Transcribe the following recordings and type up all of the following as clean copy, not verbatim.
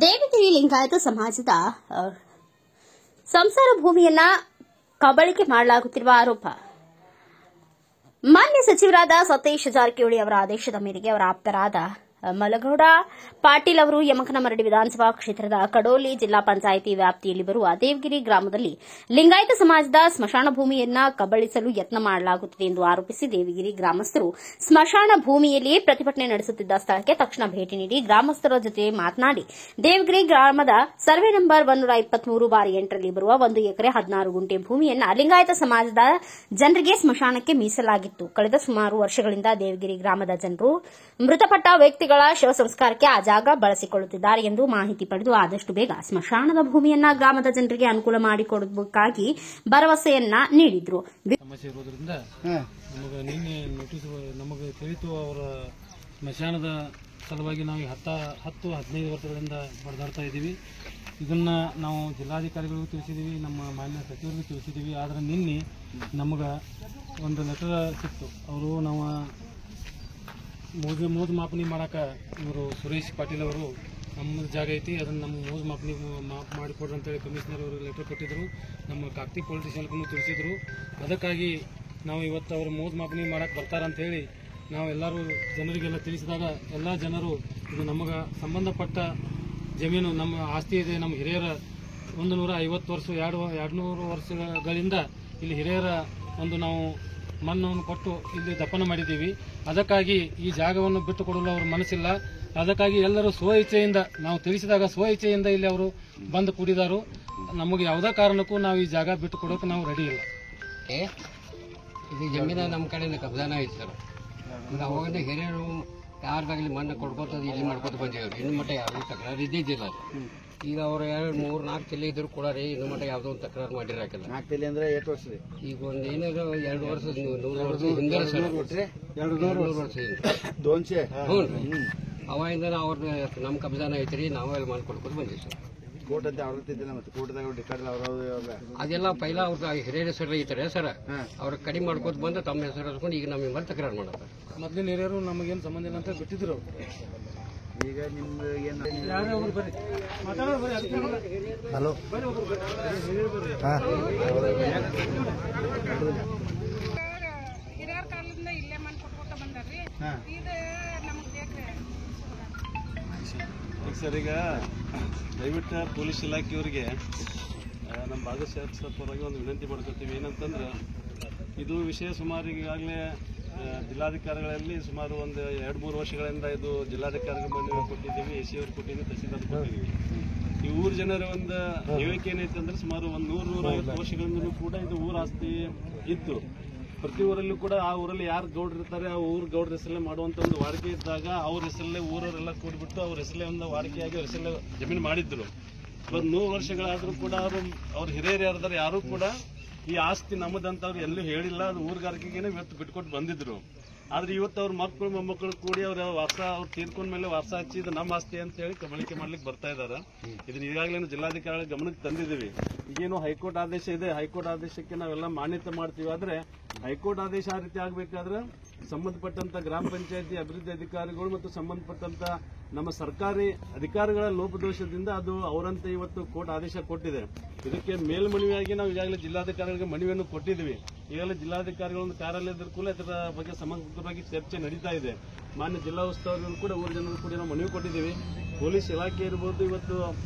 ದೇವಗಿರಿ ಲಿಂಗಾಯತ ಸಮಾಜದ ಸಂಸಾರ ಭೂಮಿಯನ್ನ ಕಬಳಿಕೆ ಮಾಡಲಾಗುತ್ತಿರುವ ಆರೋಪ. ಮಾನ್ಯ ಸಚಿವರಾದ ಸತೀಶ್ ಜಾರಕಿಹೊಳಿ ಅವರ ಆದೇಶದ ಮೇರೆಗೆ ಅವರ ಆಪ್ತರಾದ ಮಲಗೌಡ ಪಾಟೀಲ್ ಅವರು ಯಮಕನಮರಡಿ ವಿಧಾನಸಭಾ ಕ್ಷೇತ್ರದ ಕಡೋಲಿ ಜಿಲ್ಲಾ ಪಂಚಾಯಿತಿ ವ್ಯಾಪ್ತಿಯಲ್ಲಿ ಬರುವ ದೇವಗಿರಿ ಗ್ರಾಮದಲ್ಲಿ ಲಿಂಗಾಯತ ಸಮಾಜದ ಸ್ಮಶಾನ ಭೂಮಿಯನ್ನ ಕಬಳಿಸಲು ಯತ್ನ ಮಾಡಲಾಗುತ್ತಿದೆ ಎಂದು ಆರೋಪಿಸಿ ದೇವಗಿರಿ ಗ್ರಾಮಸ್ಥರು ಸ್ಮಶಾನ ಭೂಮಿಯಲ್ಲಿಯೇ ಪ್ರತಿಭಟನೆ ನಡೆಸುತ್ತಿದ್ದ ಸ್ಥಳಕ್ಕೆ ತಕ್ಷಣ ಭೇಟಿ ನೀಡಿ ಗ್ರಾಮಸ್ಥರ ಜೊತೆ ಮಾತನಾಡಿ ದೇವಗಿರಿ ಗ್ರಾಮದ ಸರ್ವೆ ನಂಬರ್ 123/8ರಲ್ಲಿ ಬರುವ 1 ಎಕರೆ 16 ಗುಂಟೆ ಭೂಮಿಯನ್ನ ಲಿಂಗಾಯತ ಸಮಾಜದ ಜನರಿಗೆ ಸ್ಮಶಾನಕ್ಕೆ ಮೀಸಲಾಗಿತ್ತು. ಕಳೆದ ಸುಮಾರು ವರ್ಷಗಳಿಂದ ದೇವಗಿರಿ ಗ್ರಾಮದ ಜನರು ಮೃತಪಟ್ಟ ವ್ಯಕ್ತಿಗಳ ಶವ ಸಂಸ್ಕಾರಕ್ಕೆ ಆ ಜಾಗ ಬಳಸಿಕೊಳ್ಳುತ್ತಿದ್ದಾರೆ ಎಂದು ಮಾಹಿತಿ ಪಡೆದು ಆದಷ್ಟು ಬೇಗ ಸ್ಮಶಾನದ ಭೂಮಿಯನ್ನ ಗ್ರಾಮದ ಜನರಿಗೆ ಅನುಕೂಲ ಮಾಡಿಕೊಡಬೇಕಾಗಿ ಭರವಸೆಯನ್ನ ನೀಡಿದ್ರು. ಸಮಸ್ಯೆ ಇರೋದ್ರಿಂದ ನಿನ್ನೆ ನೋಟಿಸ್ ನಮಗೆ ತಿಳಿತು. ಅವರ ಸ್ಮಶಾನದ ಸಲುವಾಗಿ ನಾವು 10-15 ವರ್ಷಗಳಿಂದ ಬಡದಾಡ್ತಾ ಇದ್ದೀವಿ. ಇದನ್ನ ನಾವು ಜಿಲ್ಲಾಧಿಕಾರಿಗಳಿಗೂ ತಿಳಿಸಿದ್ದೀವಿ, ನಮ್ಮ ಮಾನ್ಯ ಸಚಿವರಿಗೂ ತಿಳಿಸಿದ್ದೀವಿ. ಆದರೆ ನಿನ್ನೆ ನಮಗೆ ಒಂದು ಲೆಟರ್ ಸಿಕ್ತು. ಅವರು ನಾವು ಮೋಜು ಮಾಪನಿ ಮಾಡಕ್ಕೆ ಇವರು ಸುರೇಶ್ ಪಾಟೀಲ್ ಅವರು ನಮ್ಮ ಜಾಗ ಐತಿ, ಅದನ್ನು ನಮ್ಮ ಮೋಜು ಮಾಪನಿ ಮಾಡಿಕೊಡ್ರಿ ಅಂತೇಳಿ ಕಮಿಷನರ್ ಅವರು ಲೆಟರ್ ಕೊಟ್ಟಿದ್ದರು. ನಮ್ಮ ಕಾಕ್ತಿ ಪೊಲಿಟಿಷಿಯನ್ಗೂ ತಿಳಿಸಿದ್ರು. ಅದಕ್ಕಾಗಿ ನಾವು ಇವತ್ತು ಅವರು ಮೋಜು ಮಾಪನಿ ಮಾಡಕ್ಕೆ ಬರ್ತಾರಂತೇಳಿ ನಾವು ಎಲ್ಲರೂ ಜನರಿಗೆಲ್ಲ ತಿಳಿಸಿದಾಗ ಎಲ್ಲ ಜನರು ಇದು ನಮಗೆ ಸಂಬಂಧಪಟ್ಟ ಜಮೀನು, ನಮ್ಮ ಆಸ್ತಿ ಇದೆ, ನಮ್ಮ ಹಿರಿಯರ 150 ವರ್ಷ 200 ವರ್ಷಗಳಿಂದ ಇಲ್ಲಿ ಹಿರಿಯರ ಒಂದು ನಾವು ಮಣ್ಣನ್ನು ಕೊಟ್ಟು ಇಲ್ಲಿ ದಫನ ಮಾಡಿದ್ದೀವಿ. ಅದಕ್ಕಾಗಿ ಈ ಜಾಗವನ್ನು ಬಿಟ್ಟು ಕೊಡಲು ಅವ್ರ ಮನಸ್ಸಿಲ್ಲ. ಅದಕ್ಕಾಗಿ ಎಲ್ಲರೂ ಸ್ವಇಚ್ಛೆಯಿಂದ ನಾವು ತಿಳಿಸಿದಾಗ ಸ್ವಇಚ್ಛೆಯಿಂದ ಇಲ್ಲಿ ಅವರು ಬಂದು ಕೂಡಿದಾರು. ನಮಗೆ ಯಾವುದೇ ಕಾರಣಕ್ಕೂ ನಾವು ಈ ಜಾಗ ಬಿಟ್ಟು ಕೊಡೋಕೆ ನಾವು ರೆಡಿ ಇಲ್ಲ. ಇದು ಜಮೀನ ನಮ್ಮ ಕಡೆಯಿಂದ ಕಬ್ಜಾನ ಐತೆ ಸರ್. ಅವಾಗಿಂದ ಹಿರಿಯರು ಯಾರ್ದಾಗಲಿ ಮಣ್ಣು ಕೊಡ್ಕೋತದ್ದು ಇಲ್ಲಿ ಮಾಡ್ಕೊತ ಬಂದಿದ್ದಾರೆ. ಇನ್ನು ಮಟ್ಟ ಯಾವುದೂ ತಕರಾರು ಇದ್ದಿದ್ದಿಲ್ಲ. ಈಗ ಅವ್ರು 2-3-4 ಕೆಲೆ ಇದ್ರು ಕೂಡ ರೀ ಇನ್ನು ಮಟ್ಟ ಯಾವುದೋ ಒಂದು ತಕರಾರು ಮಾಡಿರಾಕಿಲ್ಲ. 4 ಕೆಲೆ ಅಂದ್ರೆ 8 ವರ್ಷ ಈಗ ಒಂದು ಏನಾದ್ರು 2 ವರ್ಷ 100 ವರ್ಷ ಹಿಂದೆ ಸರ್, 200 ವರ್ಷ ಹ್ಞೂ ಅವಾಗಿಂದ ಅವ್ರದ್ದು ನಮ್ಮ ಕಬ್ಜಾನ ಐತ್ರಿ, ನಾವೇ ಅಲ್ಲಿ ಮಾಡಿ ಕೊಡ್ಕೊತ ಬಂದೀವಿ ಸರ್. ಕೋರ್ಟ್ ಅಂತ ಅವ್ರದ್ದಿದ್ದಿಲ್ಲ, ಮತ್ತೆ ಕೋರ್ಟ್ದಾಗ ಡಿಕಾರ್ಡ್ ಅದೆಲ್ಲ ಪೈಲ ಅವ್ರದ್ದು ಹಿರಿಯರ ಹೆಸರು ಐತಾರೆ ಸರ್. ಅವ್ರ ಕಡಿಮೆ ಮಾಡ್ಕೋತ ಬಂದು ತಮ್ಮ ಹೆಸರು ಹಚ್ಕೊಂಡು ಈಗ ನಮ್ಮ ಮೇಲೆ ತಕರಾರು ಮಾಡತ್ತಾರೆ. ಮೊದಲಿನ ಹಿರಿಯರು ನಮಗೇನು ಸಂಬಂಧ ಇಲ್ಲ ಅಂತ ಬಿಟ್ಟಿದ್ರು. ಈಗ ನಿಮ್ದು ಏನು ಹಲೋ ಹಿರಿಯರ ಕಾಲದಿಂದ ಇಲ್ಲೇ ಮಣ್ಣು ಕೊಟ್ಕೊತ ಬಂದಾರ್ರಿ. ಇದು ನಮಗೆ ಬೇಕ್ರಿ ಸರ್. ಈಗ ದಯವಿಟ್ಟು ಪೊಲೀಸ್ ಇಲಾಖೆಯವರಿಗೆ ನಮ್ಮ ಭಾಗಶಾಸ್ತ್ರ ಪರವಾಗಿ ಒಂದು ವಿನಂತಿ ಮಾಡ್ಕೊತೀವಿ. ಏನಂತಂದ್ರೆ ಇದು ವಿಷಯ ಸುಮಾರು ಈಗಾಗಲೇ ಜಿಲ್ಲಾಧಿಕಾರಿಗಳಲ್ಲಿ ಸುಮಾರು ಒಂದು 2-3 ವರ್ಷಗಳಿಂದ ಇದು ಜಿಲ್ಲಾಧಿಕಾರಿಗೆ ಮನವಿ ಕೊಟ್ಟಿದ್ದೀವಿ, ಎ ಸಿ ಅವ್ರು ಕೊಟ್ಟಿದ್ದೀವಿ, ತಹಸೀಲ್ದಾರ್ ಕೊಟ್ಟಿದ್ದೀವಿ. ಈ ಊರ ಜನರ ಒಂದು ಹೇಳಿಕೆ ಏನೈತೆ ಅಂದ್ರೆ ಸುಮಾರು ಒಂದು 100-150 ವರ್ಷಗಳಿಂದಲೂ ಕೂಡ ಇದು ಊರ ಆಸ್ತಿ ಇತ್ತು. ಪ್ರತಿ ಊರಲ್ಲೂ ಕೂಡ ಆ ಊರಲ್ಲಿ ಯಾರು ಗೌಡ್ರು ಇರ್ತಾರೆ ಆ ಊರು ಗೌಡ್ರ ಹೆಸರಲ್ಲೇ ಮಾಡುವಂತ ಒಂದು ವಾಡಿಕೆ ಇದ್ದಾಗ ಅವ್ರ ಹೆಸರಲ್ಲೇ ಊರವರೆಲ್ಲ ಕೂಡಿಬಿಟ್ಟು ಅವ್ರ ಹೆಸರಲ್ಲೇ ಒಂದು ವಾಡಿಕೆಯಾಗಿ ಅವ್ರ ಹೆಸರಲ್ಲೇ ಜಮೀನು ಮಾಡಿದ್ರು. ಇವತ್ತು 100 ವರ್ಷಗಳಾದ್ರೂ ಕೂಡ ಅವ್ರ ಹಿರಿಯರು ಯಾರಿದ್ದಾರೆ ಯಾರು ಕೂಡ ಈ ಆಸ್ತಿ ನಮ್ಮದಂತವ್ರು ಎಲ್ಲೂ ಹೇಳಿಲ್ಲ. ಅದು ಊರುಗಾರಿಕೆಗೇನೆ ಇವತ್ತು ಬಿಟ್ಕೊಟ್ಟು ಬಂದಿದ್ರು. ಆದ್ರೆ ಇವತ್ತು ಅವ್ರ ಮಕ್ಕಳು ಮೊಮ್ಮಕ್ಕಳು ಕೂಡಿ ಅವ್ರ ಅವ್ರು ತೀರ್ಕೊಂಡ ಮೇಲೆ ವಾಸ ಹಚ್ಚಿ ಇದು ನಮ್ಮ ಆಸ್ತಿ ಅಂತ ಹೇಳಿ ಕಬಳಿಕೆ ಮಾಡ್ಲಿಕ್ಕೆ ಬರ್ತಾ ಇದಾರೆ. ಇದನ್ನ ಈಗಾಗಲೇ ಜಿಲ್ಲಾಧಿಕಾರಿಗಳ ಗಮನಕ್ಕೆ ತಂದಿದ್ದೀವಿ. ಈಗೇನು ಹೈಕೋರ್ಟ್ ಆದೇಶ ಇದೆ, ಹೈಕೋರ್ಟ್ ಆದೇಶಕ್ಕೆ ನಾವೆಲ್ಲ ಮಾನ್ಯತೆ ಮಾಡ್ತೀವಿ. ಆದ್ರೆ ಹೈಕೋರ್ಟ್ ಆದೇಶ ಆ ರೀತಿ ಆಗ್ಬೇಕಾದ್ರೆ ಸಂಬಂಧಪಟ್ಟಂತ ಗ್ರಾಮ ಪಂಚಾಯತಿ ಅಭಿವೃದ್ಧಿ ಅಧಿಕಾರಿಗಳು ಮತ್ತು ಸಂಬಂಧಪಟ್ಟಂತ ನಮ್ಮ ಸರ್ಕಾರಿ ಅಧಿಕಾರಿಗಳ ಲೋಪದೋಷದಿಂದ ಅದು ಅವರಂತೆ ಇವತ್ತು ಕೋರ್ಟ್ ಆದೇಶ ಕೊಟ್ಟಿದೆ. ಇದಕ್ಕೆ ಮೇಲ್ಮನವಿಯಾಗಿ ನಾವು ಈಗಾಗಲೇ ಜಿಲ್ಲಾಧಿಕಾರಿಗಳಿಗೆ ಮನವಿಯನ್ನು ಕೊಟ್ಟಿದ್ದೀವಿ. ಈಗಾಗಲೇ ಜಿಲ್ಲಾಧಿಕಾರಿಗಳ ಒಂದು ಕಾರ್ಯಾಲಯದ ಕೂಡ ಇದರ ಬಗ್ಗೆ ಸಮಗ್ರವಾಗಿ ಚರ್ಚೆ ನಡೀತಾ ಇದೆ. ಮಾನ್ಯ ಜಿಲ್ಲಾ ಉಸ್ತುವಾರಿಗಳು ಕೂಡ ಊರ ಜನರು ಕೂಡ ನಾವು ಮನವಿ ಕೊಟ್ಟಿದ್ದೀವಿ. ಪೊಲೀಸ್ ಇಲಾಖೆ ಇರ್ಬೋದು, ಇವತ್ತು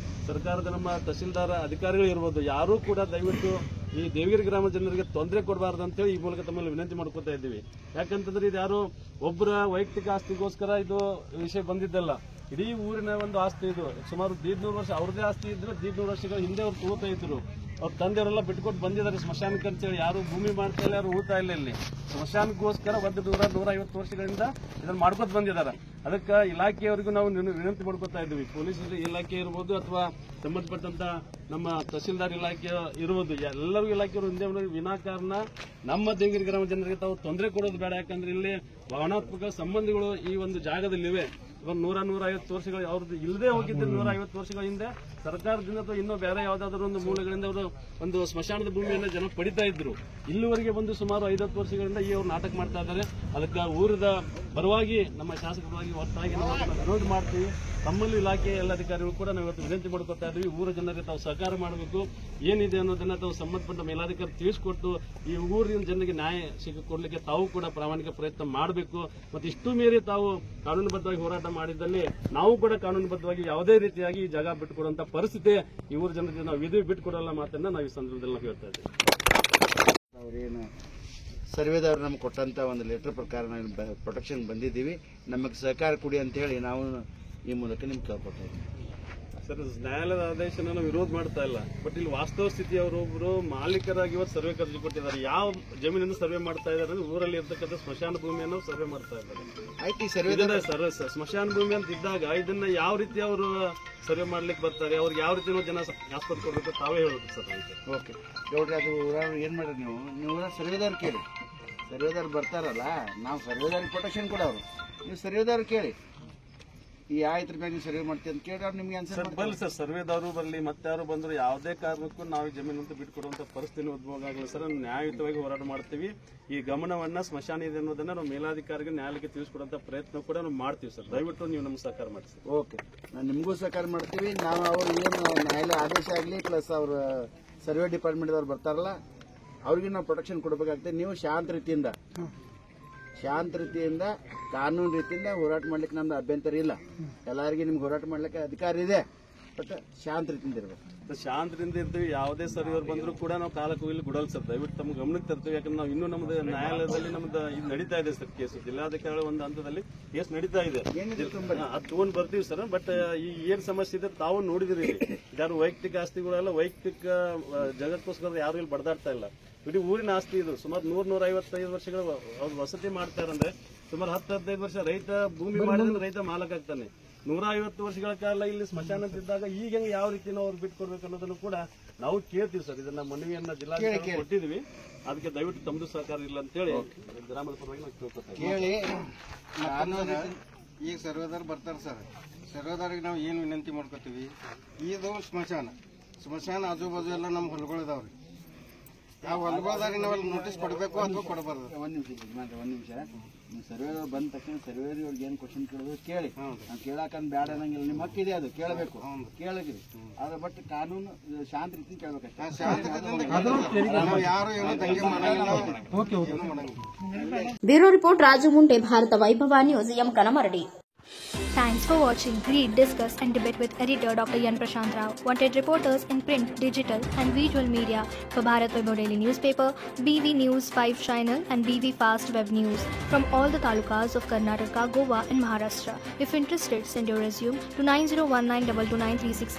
ಸರ್ಕಾರದ ನಮ್ಮ ತಹಸೀಲ್ದಾರ್ ಅಧಿಕಾರಿಗಳು ಇರ್ಬೋದು, ಯಾರೂ ಕೂಡ ದಯವಿಟ್ಟು ಈ ದೇವಗಿರಿ ಗ್ರಾಮ ಜನರಿಗೆ ತೊಂದರೆ ಕೊಡಬಾರ್ದು ಅಂತೇಳಿ ಈ ಮೂಲಕ ತಮ್ಮಲ್ಲಿ ವಿನಂತಿ ಮಾಡ್ಕೊತಾ ಇದ್ದೀವಿ. ಯಾಕಂತಂದ್ರೆ ಇದು ಯಾರು ಒಬ್ಬರ ವೈಯಕ್ತಿಕ ಆಸ್ತಿಗೋಸ್ಕರ ಇದು ವಿಷಯ ಬಂದಿದ್ದಲ್ಲ. ಇಡೀ ಊರಿನ ಒಂದು ಆಸ್ತಿ ಇದು. ಸುಮಾರು 150 ವರ್ಷ ಅವ್ರದೇ ಆಸ್ತಿ ಇದ್ರೆ 150 ವರ್ಷಗಳ ಹಿಂದೆ ಅವ್ರು ತಗೋತಾ ಇದ್ರು. ಅವ್ರ ತಂದೆಯವರೆಲ್ಲ ಬಿಟ್ಕೊಟ್ಟು ಬಂದಿದ್ದಾರೆ ಸ್ಮಶಾನಕ್ಕೆ ಅಂತೇಳಿ. ಯಾರು ಭೂಮಿ ಮಾಡ್ತಾ ಇಲ್ಲ, ಯಾರು ಊತಾ ಇಲ್ಲ. ಇಲ್ಲಿ ಸ್ಮಶಾನಕ್ಕೋಸ್ಕರ 100-150 ವರ್ಷಗಳಿಂದ ಇದನ್ನ ಮಾಡ್ಕೊತ ಬಂದಿದ್ದಾರೆ. ಅದಕ್ಕೆ ಇಲಾಖೆಯವರಿಗೂ ನಾವು ವಿನಂತಿ ಮಾಡ್ಕೊತಾ ಇದ್ದೀವಿ. ಪೊಲೀಸ್ ಇಲಾಖೆ ಇರ್ಬೋದು ಅಥವಾ ಸಂಬಂಧಪಟ್ಟಂತ ನಮ್ಮ ತಹಸೀಲ್ದಾರ್ ಇಲಾಖೆ ಇರ್ಬೋದು, ಎಲ್ಲರೂ ಇಲಾಖೆಯವರು ಹಿಂದೆ ವಿನಾಕಾರಣ ನಮ್ಮ ದೇವಗಿರಿ ಗ್ರಾಮ ಜನರಿಗೆ ತಾವು ತೊಂದರೆ ಕೊಡೋದು ಬೇಡ. ಯಾಕಂದ್ರೆ ಇಲ್ಲಿ ಭಾವನಾತ್ಮಕ ಸಂಬಂಧಗಳು ಈ ಒಂದು ಜಾಗದಲ್ಲಿವೆ. ಇವಾಗ 100-150 ವರ್ಷಗಳು ಅವ್ರದ್ದು ಇಲ್ಲದೆ ಹೋಗಿದ್ದು 150 ವರ್ಷಗಳ ಹಿಂದೆ ಸರ್ಕಾರದಿಂದ ಅಥವಾ ಇನ್ನೂ ಬೇರೆ ಯಾವ್ದಾದ್ರು ಒಂದು ಮೂಲಗಳಿಂದ ಅವರು ಒಂದು ಸ್ಮಶಾನದ ಭೂಮಿಯನ್ನು ಜನ ಪಡಿತಾ ಇದ್ರು. ಇಲ್ಲಿವರೆಗೆ ಬಂದು ಸುಮಾರು 50 ವರ್ಷಗಳಿಂದ ಈ ಅವ್ರು ನಾಟಕ ಮಾಡ್ತಾ ಇದ್ದಾರೆ. ಅದಕ್ಕೆ ಊರದ ಪರವಾಗಿ ನಮ್ಮ ಶಾಸಕರ ಪರವಾಗಿ ಒಟ್ಟಾಗಿ ನಾವು ಅದನ್ನ ವಿರೋಧ ಮಾಡ್ತೀವಿ. ತಮ್ಮಲ್ಲೂ ಇಲಾಖೆ ಎಲ್ಲ ಅಧಿಕಾರಿಗಳು ಕೂಡ ನಾವು ಇವತ್ತು ವಿನಂತಿ ಮಾಡ್ಕೊತಾ ಇದ್ದೀವಿ. ಊರ ಜನರಿಗೆ ತಾವು ಸಹಕಾರ ಮಾಡಬೇಕು, ಏನಿದೆ ಅನ್ನೋದನ್ನ ತಾವು ಸಂಬಂಧಪಟ್ಟ ಮೇಲಾಧಿಕಾರಿ ತಿಳಿಸಿಕೊಟ್ಟು ಈ ಊರಿನ ಜನರಿಗೆ ನ್ಯಾಯ ಸಿಕ್ಕಿಕೊಡ್ಲಿಕ್ಕೆ ತಾವು ಕೂಡ ಪ್ರಾಮಾಣಿಕ ಪ್ರಯತ್ನ ಮಾಡಬೇಕು. ಮತ್ತು ಇಷ್ಟು ಮೀರಿ ತಾವು ಕಾನೂನುಬದ್ಧವಾಗಿ ಹೋರಾಟ ಮಾಡಿದ್ದಲ್ಲಿ ನಾವು ಕೂಡ ಕಾನೂನುಬದ್ಧವಾಗಿ ಯಾವುದೇ ರೀತಿಯಾಗಿ ಈ ಜಾಗ ಬಿಟ್ಟುಕೊಡುವಂತ ಪರಿಸ್ಥಿತಿ ಈ ಊರ ಜನರಿಗೆ ನಾವು ಇದು ಬಿಟ್ಟುಕೊಡಲ್ಲ ಮಾತನ್ನ ನಾವು ಈ ಸಂದರ್ಭದಲ್ಲಿ ನಾವು ಹೇಳ್ತಾ ಇದ್ದೀವಿ. ಅವ್ರೇನು ಸರ್ವೇದವ್ರು ನಮ್ಗೆ ಕೊಟ್ಟಂತ ಒಂದು ಲೆಟರ್ ಪ್ರಕಾರ ನಾವು ಪ್ರೊಟೆಕ್ಷನ್ ಬಂದಿದ್ದೀವಿ, ನಮಗೆ ಸಹಕಾರ ಕೊಡಿ ಅಂತ ಹೇಳಿ ನಾವು ಈ ಮೂಲಕ ನಿಮ್ಗೆ ಕೇಳ್ಕೊತಾ ಇದ್ದೀವಿ. ಸರ್, ನ್ಯಾಯಾಲಯದ ಆದೇಶನ ನಾವು ವಿರೋಧ ಮಾಡ್ತಾ ಇಲ್ಲ, ಬಟ್ ಇಲ್ಲಿ ವಾಸ್ತವ ಸ್ಥಿತಿ ಅವರೊಬ್ಬರು ಮಾಲೀಕರಾಗಿ ಇವತ್ತು ಸರ್ವೆ ಕರ್ಜಿ ಕೊಟ್ಟಿದ್ದಾರೆ. ಯಾವ ಜಮೀನನ್ನು ಸರ್ವೆ ಮಾಡ್ತಾ ಇದ್ದಾರೆ ಅಂದ್ರೆ ಊರಲ್ಲಿ ಇರ್ತಕ್ಕಂಥ ಸ್ಮಶಾನ ಭೂಮಿಯನ್ನು ಸರ್ವೆ ಮಾಡ್ತಾ ಇದ್ದಾರೆ. ಆಯ್ತು, ಈ ಸರ್ವೇದವ್ರು ಸರ್ ಸ್ಮಶಾನ ಭೂಮಿ ಅಂತ ಇದ್ದಾಗ ಇದನ್ನ ಯಾವ ರೀತಿ ಅವರು ಸರ್ವೆ ಮಾಡ್ಲಿಕ್ಕೆ ಬರ್ತಾರೆ, ಅವ್ರಿಗೆ ಯಾವ ರೀತಿ ಜನ ಆಸ್ಪತ್ರೆ ಕೊಡಬೇಕು ತಾವೇ ಹೇಳಬೇಕು ಸರ್. ಓಕೆ ನೋಡ್ರಿ, ಅದು ಊರವ್ರು ಏನು ಮಾಡ್ರಿ, ನೀವು ಸರ್ವೇದವ್ರು ಕೇಳಿ. ಸರ್ವೇದವ್ರು ಬರ್ತಾರಲ್ಲ, ನಾವು ಸರ್ವೇದವ್ರಿಗೆ ಪ್ರೊಟೆಕ್ಷನ್ ಕೊಡೋರು, ನೀವು ಸರ್ವೇದವ್ರು ಕೇಳಿ. ಈ ಆಯ್ತರ ಮ್ಯಾಗ ನೀವು ಸರ್ವೆ ಮಾಡ್ತೀವಿ ಅಂತ ಕೇಳಿ ಅವ್ರು ನಿಮ್ಗೆ ಆನ್ಸರ್ ಬರಲಿ ಸರ್. ಸರ್ವೇದವರು ಬರಲಿ, ಮತ್ತೆ ಯಾರು ಬಂದ್ರು ಯಾವುದೇ ಕಾರಣಕ್ಕೂ ನಾವು ಜಮೀನು ಅಂತ ಬಿಟ್ಕೊಡುವಂತ ಪರಿಸ್ಥಿತಿ ಉದ್ಭವ ಆಗಲ್ಲ ಸರ್. ನ್ಯಾಯಯುತವಾಗಿ ಹೋರಾಟ ಮಾಡ್ತೀವಿ. ಈ ಗಮನವನ್ನ ಸ್ಮಶಾನ ಇದೆ ಅನ್ನೋದನ್ನ ನಾವು ಮೇಲಾಧಿಕಾರಿಗೆ ನ್ಯಾಯಾಲಯಕ್ಕೆ ತಿಳಿಸ್ಕೊಡುವಂತ ಪ್ರಯತ್ನ ಕೂಡ ನಾವು ಮಾಡ್ತೀವಿ ಸರ್. ದಯವಿಟ್ಟು ನೀವು ನಮ್ಗೆ ಸಹಕಾರ ಮಾಡಿ ಸರ್. ಓಕೆ, ನಾನು ನಿಮಗೂ ಸಹಕಾರ ಮಾಡ್ತೀವಿ. ನಾವು ಅವ್ರು ಏನು ನ್ಯಾಯಾಲಯ ಆದೇಶ ಆಗಲಿ ಪ್ಲಸ್ ಅವ್ರ ಸರ್ವೆ ಡಿಪಾರ್ಟ್ಮೆಂಟ್ದವ್ರು ಬರ್ತಾರಲ್ಲ ಅವ್ರಿಗೆ ನಾವು ಪ್ರೊಟೆಕ್ಷನ್ ಕೊಡಬೇಕಾಗ್ತದೆ. ನೀವು ಶಾಂತ ರೀತಿಯಿಂದ ಕಾನೂನು ರೀತಿಯಿಂದ ಹೋರಾಟ ಮಾಡ್ಲಿಕ್ಕೆ ನಮ್ದು ಅಭ್ಯಂತರ ಇಲ್ಲ. ಎಲ್ಲರಿಗೂ ನಿಮ್ಗೆ ಹೋರಾಟ ಮಾಡ್ಲಿಕ್ಕೆ ಅಧಿಕಾರ ಇದೆ, ಬಟ್ ಶಾಂತ ರೀತಿಯಿಂದ ಇರಬೇಕು. ಶಾಂತದಿಂದ ಇರ್ತೀವಿ. ಯಾವುದೇ ಸರ್ವೇರ್ ಬಂದ್ರು ಕೂಡ ನಾವು ಕಾಲಕ್ಕೂ ಇಲ್ಲಿ ಕೊಡಲ್ಲ ಸರ್. ದಯವಿಟ್ಟು ತಮ್ಮ ಗಮನಕ್ಕೆ ತರ್ತೀವಿ. ಯಾಕಂದ್ರೆ ನಾವು ಇನ್ನೂ ನಮ್ದು ನ್ಯಾಯಾಲಯದಲ್ಲಿ ನಮ್ದು ಇದು ನಡೀತಾ ಇದೆ ಸರ್ ಕೇಸು. ಜಿಲ್ಲಾಧಿಕಾರಿಗಳ ಒಂದು ಹಂತದಲ್ಲಿ ಕೇಸ್ ನಡೀತಾ ಇದೆ, ಅದು ತಗೊಂಡ್ ಬರ್ತೀವಿ ಸರ್. ಬಟ್ ಈ ಏನ್ ಸಮಸ್ಯೆ ಇದೆ ತಾವು ನೋಡಿದಿರಿ. ಯಾರು ವೈಯಕ್ತಿಕ ಆಸ್ತಿಗಳೆಲ್ಲ ವೈಯಕ್ತಿಕ ಜಗತ್ಕೋಸ್ಕರ ಯಾರು ಇಲ್ಲಿ ಬಡದಾಡ್ತಾ ಇಲ್ಲ. ಇಡೀ ಊರಿನ ಆಸ್ತಿ ಇದು. ಸುಮಾರು 100-155 ವರ್ಷಗಳು ಅವ್ರು ವಸತಿ ಮಾಡ್ತಾರಂದ್ರೆ ಸುಮಾರು 10-15 ವರ್ಷ ರೈತ ಭೂಮಿ ಮಾಡಿದ್ರೆ ರೈತ ಮಾಲಕ ಆಗ್ತಾನೆ. 150 ವರ್ಷಗಳ ಕಾಲ ಇಲ್ಲಿ ಸ್ಮಶಾನ ಇದ್ದಾಗ ಈಗ ಯಾವ ರೀತಿ ನಾವು ಅವ್ರು ಬಿಟ್ಕೊಡ್ಬೇಕು ಅನ್ನೋದನ್ನು ಕೂಡ ನಾವು ಕೇಳ್ತೀವಿ ಸರ್. ಇದನ್ನ ಮನವಿಯನ್ನ ಜಿಲ್ಲಾಧಿಕಾರಿ ಕೊಟ್ಟಿದ್ವಿ. ಅದಕ್ಕೆ ದಯವಿಟ್ಟು ತಮ್ಮದು ಸಹಕಾರ ಇಲ್ಲ ಅಂತೇಳಿ ಗ್ರಾಮದ ಪರವಾಗಿ ನಾವು ಕೇಳ್ಕೊತೀವಿ. ಕೇಳಿ ಈಗ ಸರ್ವೇದಾರ್ ಬರ್ತಾರೆ ಸರ್. ಸರ್ವೇದಾರಿಗೆ ನಾವು ಏನು ವಿನಂತಿ ಮಾಡ್ಕೋತೀವಿ, ಇದು ಸ್ಮಶಾನ ಆಜು ಬಾಜು ಎಲ್ಲ ನಮ್ಮ ಹೊಲಗಳಿದಾವ್ರಿ. ಆ ಹೊಲಗಳದಾರಿಗೆ ನಾವೆಲ್ಲ ನೋಟಿಸ್ ಕೊಡಬೇಕು ಅಥವಾ ಕೊಡಬಾರ್ದು? ಒಂದ್ ನಿಮಿಷ ನೀವು ಸರ್ವೇದವ್ರು ಬಂದ ತಕ್ಷಣ ಸರ್ವೇದವ್ರಿಗೆ ಅವ್ರಿಗೆ ಏನು ಕ್ವಶನ್ ಕೇಳೋದು ಕೇಳಿ. ನಾವು ಕೇಳಾಕಂದ್ ಬ್ಯಾಡ ಅನ್ನಂಗಿಲ್ಲ, ನಿಮ್ಮ ಹಕ್ಕಿದೆ, ಅದು ಕೇಳಬೇಕು, ಕೇಳಿದ್ರಿ. ಅದ್ರ ಬಟ್ ಕಾನೂನು ಶಾಂತ ರೀತಿ ಕೇಳ್ಬೇಕಷ್ಟೇ. ನಾವು ಯಾರು ಏನೋ ದಂಗೆ ಮಾಡಂಗಿಲ್ಲ. Bureau report Raju Munde, Bharat Vaibhav news, M Kanamaradi. Thanks for watching. Read, discuss and debate with editor Dr. Yan Prashant Rao. Wanted reporters in print, digital and visual media for Bharat Vaibhav Daily Newspaper, BV News 5 Channel and BV Fast Web News from all the talukas of Karnataka, Goa and Maharashtra. If interested, send your resume to 9019229369.